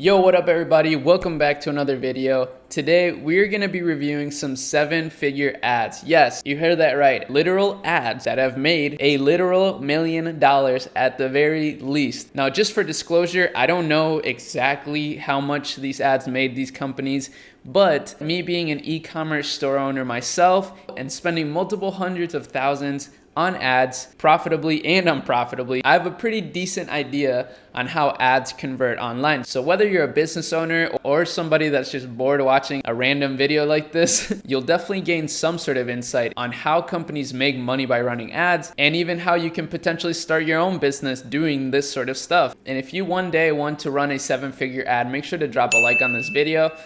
Yo, what up everybody? Welcome back to another video. Today, we're gonna be reviewing some 7-figure ads. Yes, you heard that right. Literal ads that have made a literal $1 million at the very least. Now, just for disclosure, I don't know exactly how much these ads made these companies, but me being an e-commerce store owner myself and spending multiple hundreds of thousands on ads, profitably and unprofitably, I have a pretty decent idea on how ads convert online. So whether you're a business owner or somebody that's just bored watching a random video like this, you'll definitely gain some sort of insight on how companies make money by running ads, and even how you can potentially start your own business doing this sort of stuff. And if you one day want to run a 7-figure ad, make sure to drop a like on this video.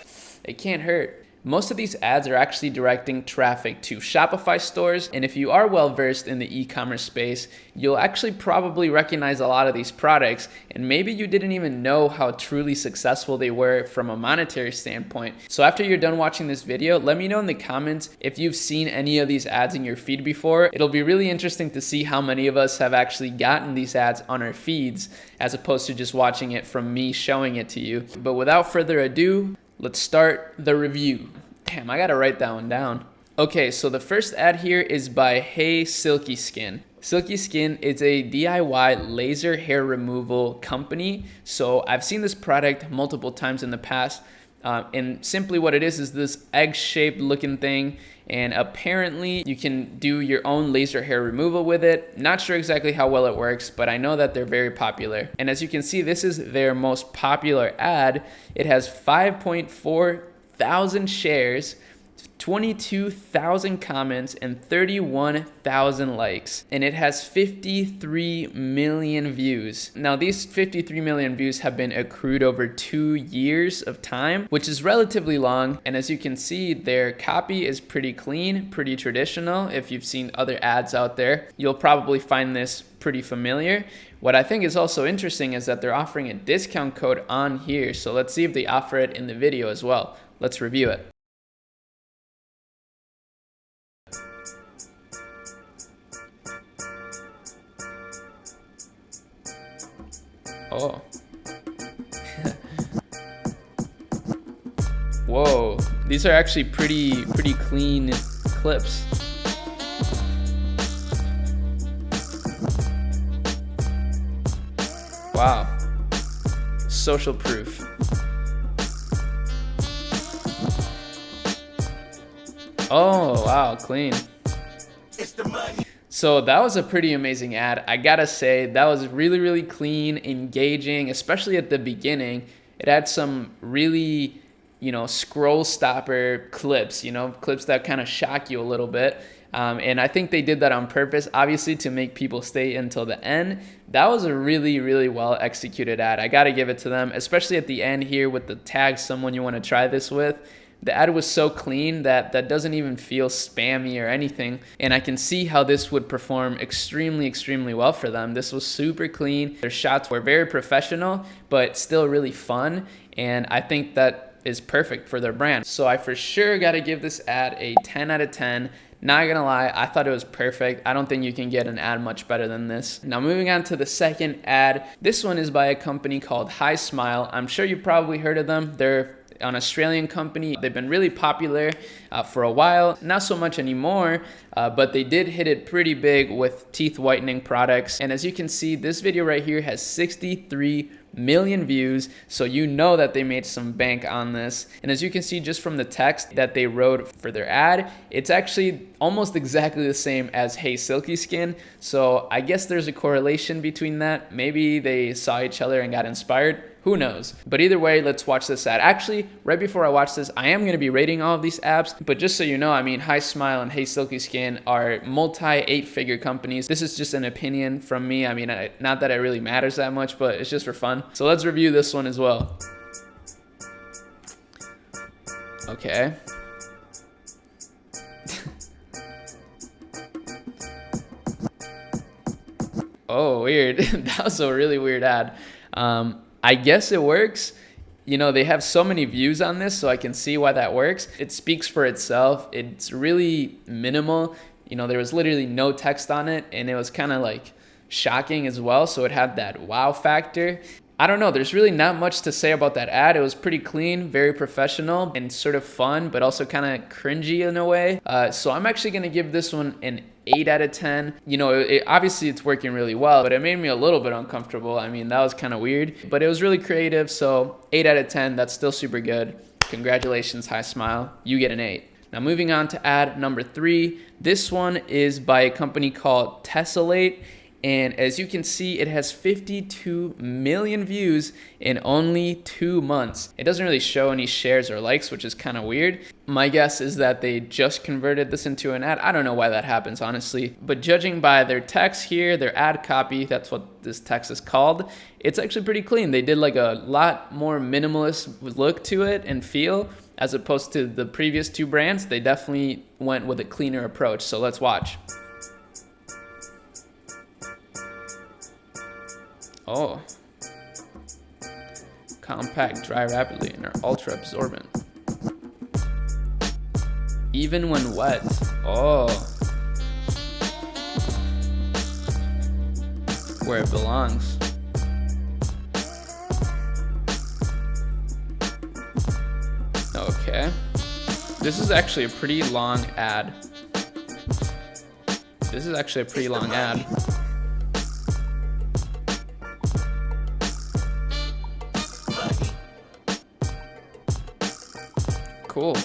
It can't hurt. Most of these ads are actually directing traffic to Shopify stores, and if you are well versed in the e-commerce space, you'll actually probably recognize a lot of these products, and maybe you didn't even know how truly successful they were from a monetary standpoint. So after you're done watching this video, let me know in the comments if you've seen any of these ads in your feed before. It'll be really interesting to see how many of us have actually gotten these ads on our feeds, as opposed to just watching it from me showing it to you. But without further ado, let's start the review. Damn, I gotta write that one down. Okay, so the first ad here is by Silky Skin. Silky Skin is a DIY laser hair removal company. So I've seen this product multiple times in the past. And simply what it is this egg-shaped looking thing. And apparently you can do your own laser hair removal with it. Not sure exactly how well it works, but I know that they're very popular. And as you can see, this is their most popular ad. It has 5.4 thousand shares, 22,000 comments, and 31,000 likes, and it has 53 million views. Now, these 53 million views have been accrued over 2 years of time, which is relatively long. And as you can see, their copy is pretty clean, pretty traditional. If you've seen other ads out there, you'll probably find this pretty familiar. What I think is also interesting is that they're offering a discount code on here. So let's see if they offer it in the video as well. Let's review it. Oh. Whoa, these are actually pretty clean clips. Wow. Social proof. Oh, wow, clean. It's the money. So that was a pretty amazing ad. I gotta say, that was really clean, engaging, especially at the beginning. It had some really, scroll stopper clips, clips that kind of shock you a little bit. And I think they did that on purpose, obviously, to make people stay until the end. That was a really well executed ad. I gotta give it to them, especially at the end here with the tag someone you want to try this with. The ad was so clean that doesn't even feel spammy or anything. And I can see how this would perform extremely well for them. This was super clean. Their shots were very professional, but still really fun. And I think that is perfect for their brand. So I for sure got to give this ad a 10 out of 10. Not gonna lie, I thought it was perfect. I don't think you can get an ad much better than this. Now moving on to the second ad. This one is by a company called HiSmile. I'm sure you've probably heard of them. They're an Australian company. They've been really popular for a while, not so much anymore, but they did hit it pretty big with teeth whitening products. And as you can see, this video right here has 63 million views, so you know that they made some bank on this. And as you can see just from the text that they wrote for their ad, it's actually almost exactly the same as Hey Silky Skin. So I guess there's a correlation between that. Maybe they saw each other and got inspired. Who knows? But either way, let's watch this ad. Actually, right before I watch this, I am going to be rating all of these apps. But just so you know, I mean, HiSmile and Hey Silky Skin are multi-8-figure companies. This is just an opinion from me. I mean, not that it really matters that much, but it's just for fun. So let's review this one as well. Okay. Oh, weird. That was a really weird ad. I guess it works. They have so many views on this, so I can see why that works. It speaks for itself. It's really minimal. There was literally no text on it, and it was kind of like shocking as well. So it had that wow factor. I don't know, there's really not much to say about that ad. It was pretty clean, very professional, and sort of fun, but also kind of cringy in a way. So I'm actually gonna give this one an 8 out of 10. You know, obviously it's working really well, but it made me a little bit uncomfortable. I mean, that was kind of weird, but it was really creative. So 8 out of 10, that's still super good. Congratulations, HiSmile, you get an 8. Now moving on to ad number 3. This one is by a company called Tesselate. And as you can see, it has 52 million views in only 2 months. It doesn't really show any shares or likes, which is kind of weird. My guess is that they just converted this into an ad. I don't know why that happens, honestly. But judging by their text here, their ad copy, that's what this text is called, it's actually pretty clean. They did like a lot more minimalist look to it and feel, as opposed to the previous 2 brands. They definitely went with a cleaner approach. So let's watch. Oh, compact, dry rapidly, and are ultra absorbent. Even when wet. Oh, where it belongs. Okay, this is actually a pretty long ad. Cool.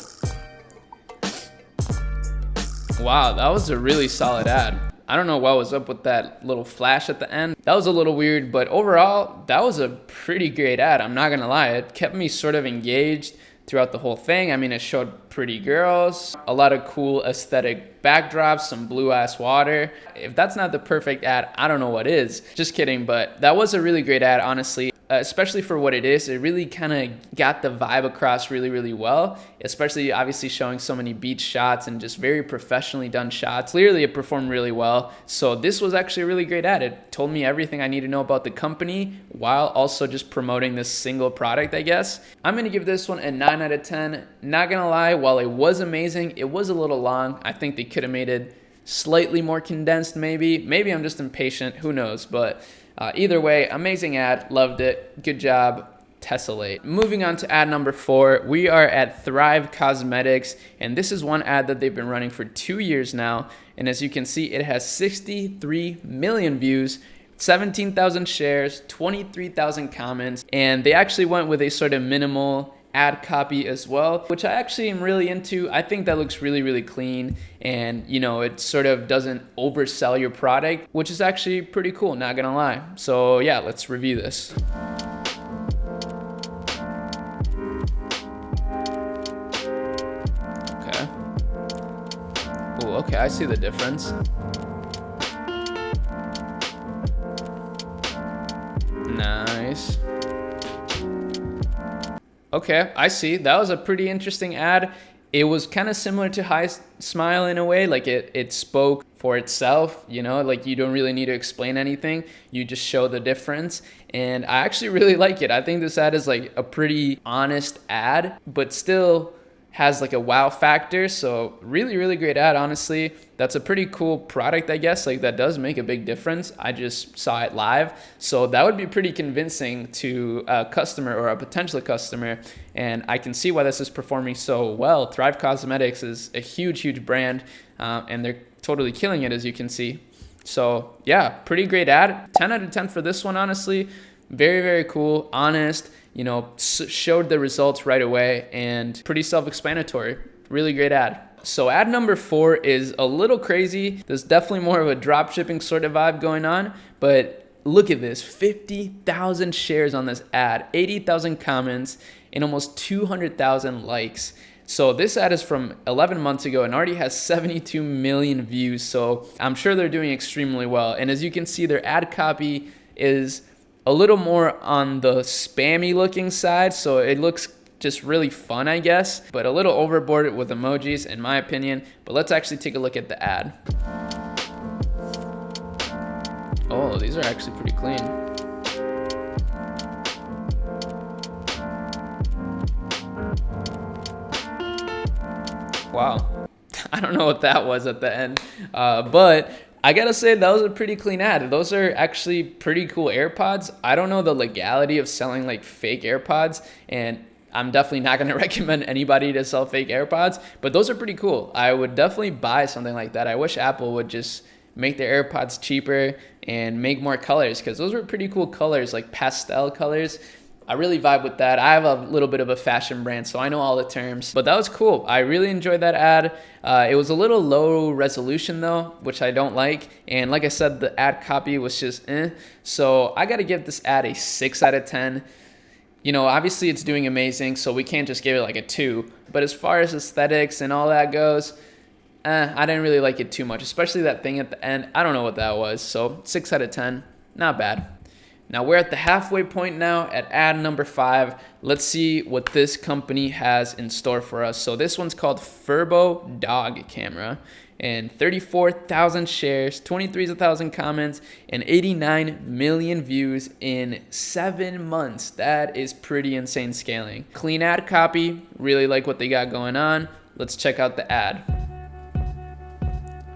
Wow, that was a really solid ad. I don't know what was up with that little flash at the end. That was a little weird, but overall, that was a pretty great ad. I'm not gonna lie, it kept me sort of engaged throughout the whole thing. I mean, it showed pretty girls, a lot of cool aesthetic backdrops, some blue ass water. If that's not the perfect ad, I don't know what is. Just kidding, but that was a really great ad, honestly. Especially for what it is, it really kind of got the vibe across really, really well, especially obviously showing so many beach shots and just very professionally done shots. Clearly it performed really well. So this was actually a really great ad. It told me everything I need to know about the company while also just promoting this single product, I guess. I'm going to give this one a 9 out of 10. Not going to lie, while it was amazing, it was a little long. I think they could have made it slightly more condensed maybe. Maybe I'm just impatient, who knows, but either way, amazing ad, loved it, good job, Tesselate. Moving on to ad number 4, we are at Thrive Cosmetics, and this is one ad that they've been running for 2 years now, and as you can see, it has 63 million views, 17,000 shares, 23,000 comments, and they actually went with a sort of minimal ad copy as well, which I actually am really into. I think that looks really, really clean, and you know, it sort of doesn't oversell your product, which is actually pretty cool, not gonna lie. So yeah, let's review this. Okay. Oh, okay, I see the difference. Nice. Okay, I see. That was a pretty interesting ad. It was kind of similar to HiSmile in a way, like it spoke for itself, you know, like you don't really need to explain anything. You just show the difference. And I actually really like it. I think this ad is like a pretty honest ad, but still has like a wow factor. So really, really great ad, honestly. That's a pretty cool product, I guess. Like that does make a big difference. I just saw it live. So that would be pretty convincing to a customer or a potential customer. And I can see why this is performing so well. Thrive Cosmetics is a huge, huge brand. And they're totally killing it, as you can see. So yeah, pretty great ad. 10 out of 10 for this one, honestly. Very, very cool, honest, you know, showed the results right away and pretty self-explanatory. Really great ad. So ad number 4 is a little crazy. There's definitely more of a drop shipping sort of vibe going on, but look at this, 50,000 shares on this ad, 80,000 comments, and almost 200,000 likes. So this ad is from 11 months ago and already has 72 million views. So I'm sure they're doing extremely well. And as you can see, their ad copy is a little more on the spammy looking side. So it looks just really fun, I guess, but a little overboard with emojis in my opinion. But let's actually take a look at the ad. Oh, these are actually pretty clean. Wow. I don't know what that was at the end, but I gotta say, that was a pretty clean ad. Those are actually pretty cool AirPods. I don't know the legality of selling like fake AirPods, and I'm definitely not gonna recommend anybody to sell fake AirPods, but those are pretty cool. I would definitely buy something like that. I wish Apple would just make their AirPods cheaper and make more colors, because those were pretty cool colors, like pastel colors. I really vibe with that. I have a little bit of a fashion brand, so I know all the terms, but that was cool. I really enjoyed that ad. It was a little low resolution though, which I don't like. And like I said, the ad copy was just So I gotta give this ad a 6 out of 10. You know, obviously it's doing amazing, so we can't just give it like a 2. But as far as aesthetics and all that goes, I didn't really like it too much, especially that thing at the end. I don't know what that was, so 6 out of 10, not bad. Now we're at the halfway point now at ad number 5. Let's see what this company has in store for us. So this one's called Furbo Dog Camera, and 34,000 shares, 23,000 comments, and 89 million views in 7 months. That is pretty insane scaling. Clean ad copy, really like what they got going on. Let's check out the ad.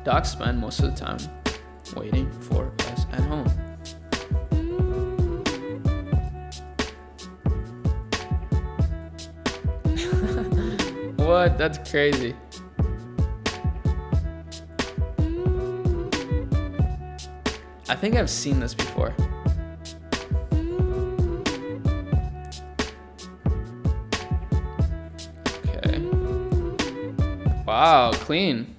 Dogs spend most of the time waiting for us at home. What? That's crazy. I think I've seen this before. Okay. Wow, clean.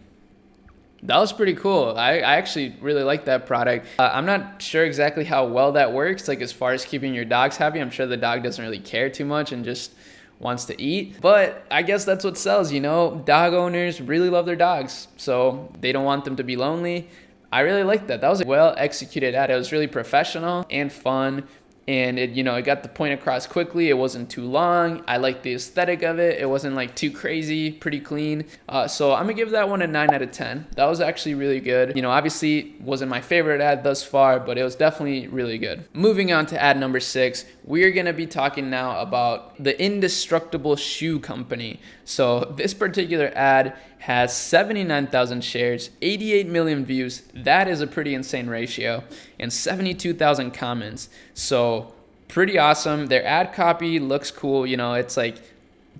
That was pretty cool. I actually really like that product. I'm not sure exactly how well that works, like as far as keeping your dogs happy. I'm sure the dog doesn't really care too much and just wants to eat, but I guess that's what sells, you know. Dog owners really love their dogs, so they don't want them to be lonely. I really like that. That was a well executed ad. It was really professional and fun, and it, you know, it got the point across quickly. It wasn't too long. I like the aesthetic of it. It wasn't like too crazy, pretty clean. So I'm gonna give that one a 9 out of 10. That was actually really good. You know, obviously wasn't my favorite ad thus far, but it was definitely really good. Moving on to ad number 6, we're gonna be talking now about the Indestructible Shoe Company. So this particular ad has 79,000 shares, 88 million views. That is a pretty insane ratio, and 72,000 comments. So pretty awesome. Their ad copy looks cool. You know, it's like,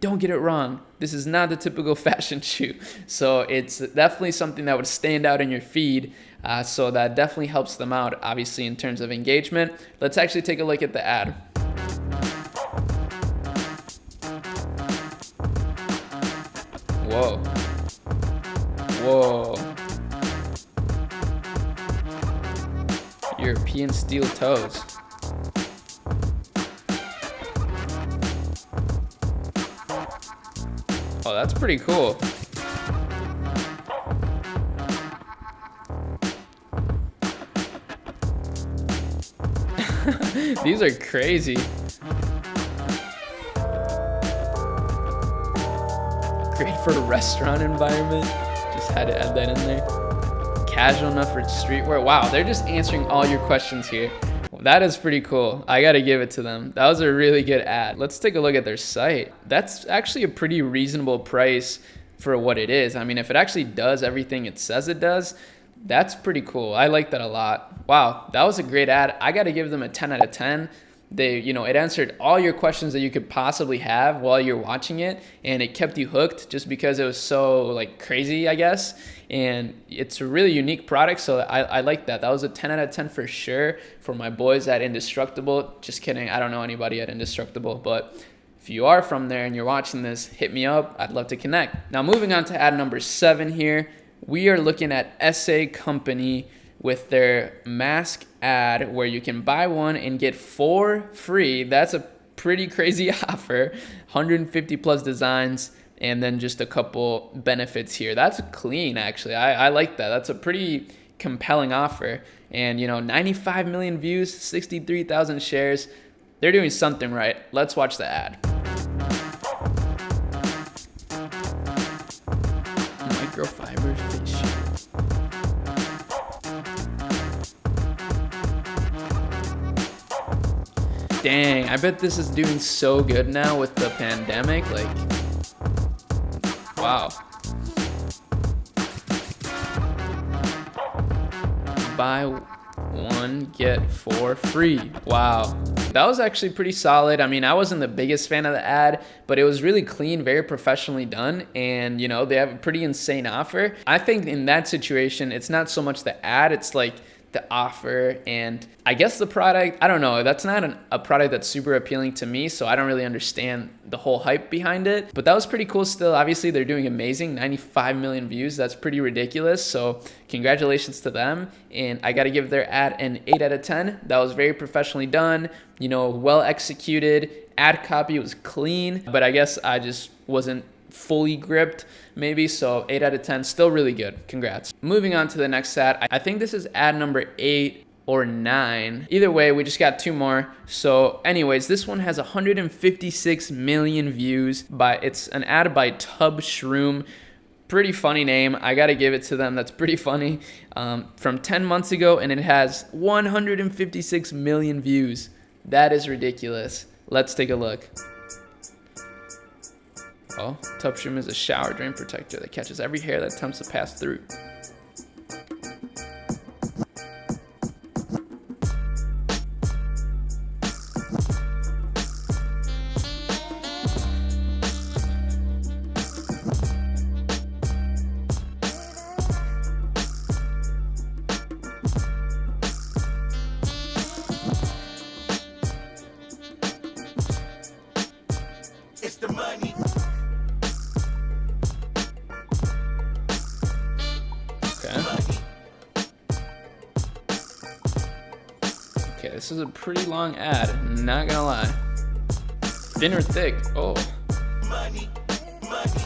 don't get it wrong, this is not the typical fashion shoe. So it's definitely something that would stand out in your feed. So that definitely helps them out, obviously, in terms of engagement. Let's actually take a look at the ad. Whoa. Whoa. European steel toes. Oh, that's pretty cool. These are crazy. Great for a restaurant environment. Just had to add that in there. Casual enough for streetwear. Wow, they're just answering all your questions here. That is pretty cool. I gotta give it to them. That was a really good ad. Let's take a look at their site. That's actually a pretty reasonable price for what it is. I mean, if it actually does everything it says it does, that's pretty cool. I like that a lot. Wow, that was a great ad. I gotta give them a 10 out of 10. They, you know, it answered all your questions that you could possibly have while you're watching it, and it kept you hooked just because it was so like crazy, I guess. And it's a really unique product, so I like that. That was a 10 out of 10 for sure for my boys at Indestructible. Just kidding, I don't know anybody at Indestructible, but if you are from there and you're watching this, hit me up. I'd love to connect. Now moving on to ad number 7 here, we are looking at SA Company with their mask ad where you can buy one and get 4 free. That's a pretty crazy offer. 150 plus designs, and then just a couple benefits here. That's clean, actually. I like that. That's a pretty compelling offer. And, you know, 95 million views, 63,000 shares. They're doing something right. Let's watch the ad. Microfiber face shield. Dang, I bet this is doing so good now with the pandemic. Like, wow. buy one get four free. Wow, that was actually pretty solid. I mean, I wasn't the biggest fan of the ad, but it was really clean, very professionally done, and you know, they have a pretty insane offer. I think in that situation, it's not so much the ad, it's like the offer and I guess the product. I don't know, that's not a product that's super appealing to me, so I don't really understand the whole hype behind it, but that was pretty cool still. Obviously they're doing amazing, 95 million views, that's pretty ridiculous, so congratulations to them. And I got to give their ad an 8 out of 10. That was very professionally done, you know, well executed. Ad copy was clean, but I guess I just wasn't fully gripped maybe, so 8 out of 10, still really good. Congrats. Moving on to the next ad. I think this is ad number 8 or 9. Either way, we just got 2 more. So anyways, this one has 156 million views. It's an ad by Shroom. Pretty funny name, I gotta give it to them. That's pretty funny. From 10 months ago, and it has 156 million views. That is ridiculous. Let's take a look. Oh, Shroom is a shower drain protector that catches every hair that attempts to pass through. It's the money. Okay, this is a pretty long ad, not gonna lie. Thin or thick? Oh. Money, money.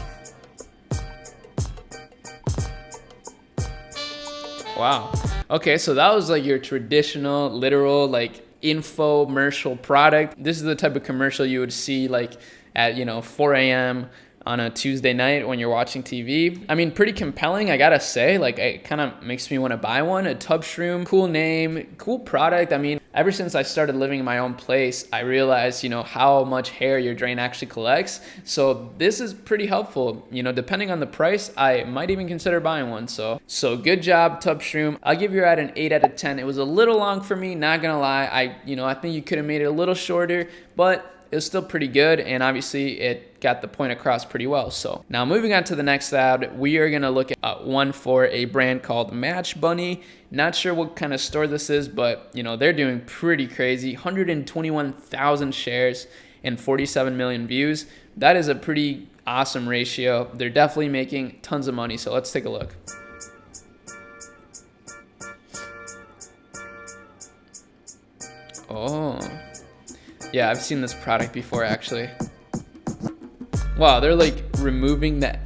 Wow. Okay, so that was like your traditional, literal, like infomercial product. This is the type of commercial you would see like at, 4 a.m. on a Tuesday night when you're watching TV. I mean, pretty compelling, I gotta say. Like, it kind of makes me want to buy one. A Shroom, cool name, cool product. I mean, ever since I started living in my own place, I realized, how much hair your drain actually collects. So this is pretty helpful. Depending on the price, I might even consider buying one. So good job, Shroom. I'll give your ad an 8 out of 10. It was a little long for me, not gonna lie. I think you could have made it a little shorter, but it was still pretty good, and obviously it got the point across pretty well. So now moving on to the next ad, we are gonna look at one for a brand called Match Bunny. Not sure what kind of store this is, but they're doing pretty crazy. 121,000 shares and 47 million views. That is a pretty awesome ratio. They're definitely making tons of money. So let's take a look. Oh. Yeah, I've seen this product before actually. Wow, they're like removing that.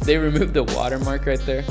They removed the watermark right there.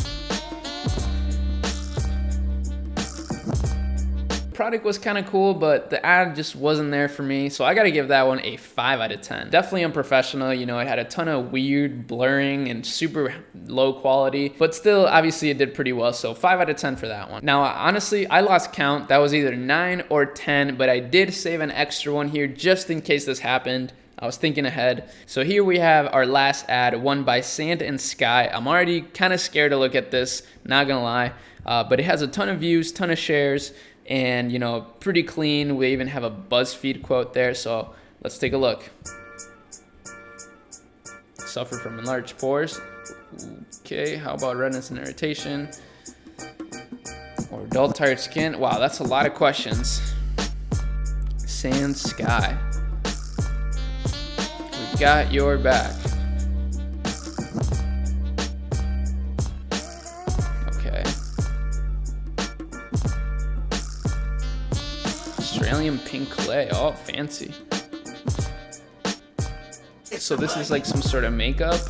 Product was kind of cool, but the ad just wasn't there for me, so I gotta give that one a 5 out of 10. Definitely unprofessional. It had a ton of weird blurring and super low quality, but still, obviously it did pretty well, so 5 out of 10 for that one. Now, honestly, I lost count. That was either 9 or 10, but I did save an extra one here just in case this happened. I was thinking ahead. So here we have our last ad, one by Sand and Sky. I'm already kind of scared to look at this, not gonna lie, but it has a ton of views, ton of shares, and pretty clean. We even have a BuzzFeed quote there, so let's take a look. Suffer from enlarged pores. Okay, how about redness and irritation? Or dull, tired skin? Wow, that's a lot of questions. Sand Sky. We've got your back. Australian pink clay. Oh, fancy. So this is like some sort of makeup.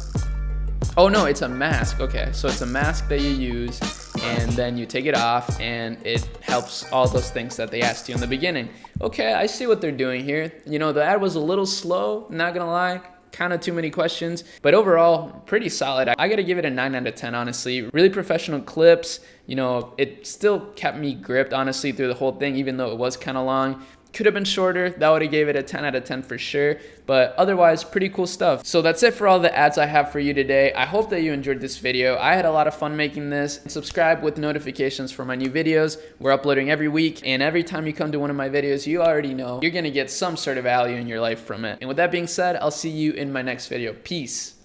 Oh no, it's a mask. Okay, so it's a mask that you use and then you take it off and it helps all those things that they asked you in the beginning. Okay, I see what they're doing here. The ad was a little slow, not gonna lie. Kind of too many questions, but overall pretty solid. I gotta give it a 9 out of 10, honestly. Really professional clips. It still kept me gripped, honestly, through the whole thing, even though it was kind of long. Could have been shorter. That would have gave it a 10 out of 10 for sure. But otherwise, pretty cool stuff. So that's it for all the ads I have for you today. I hope that you enjoyed this video. I had a lot of fun making this. Subscribe with notifications for my new videos. We're uploading every week, and every time you come to one of my videos, you already know you're gonna get some sort of value in your life from it. And with that being said, I'll see you in my next video. Peace.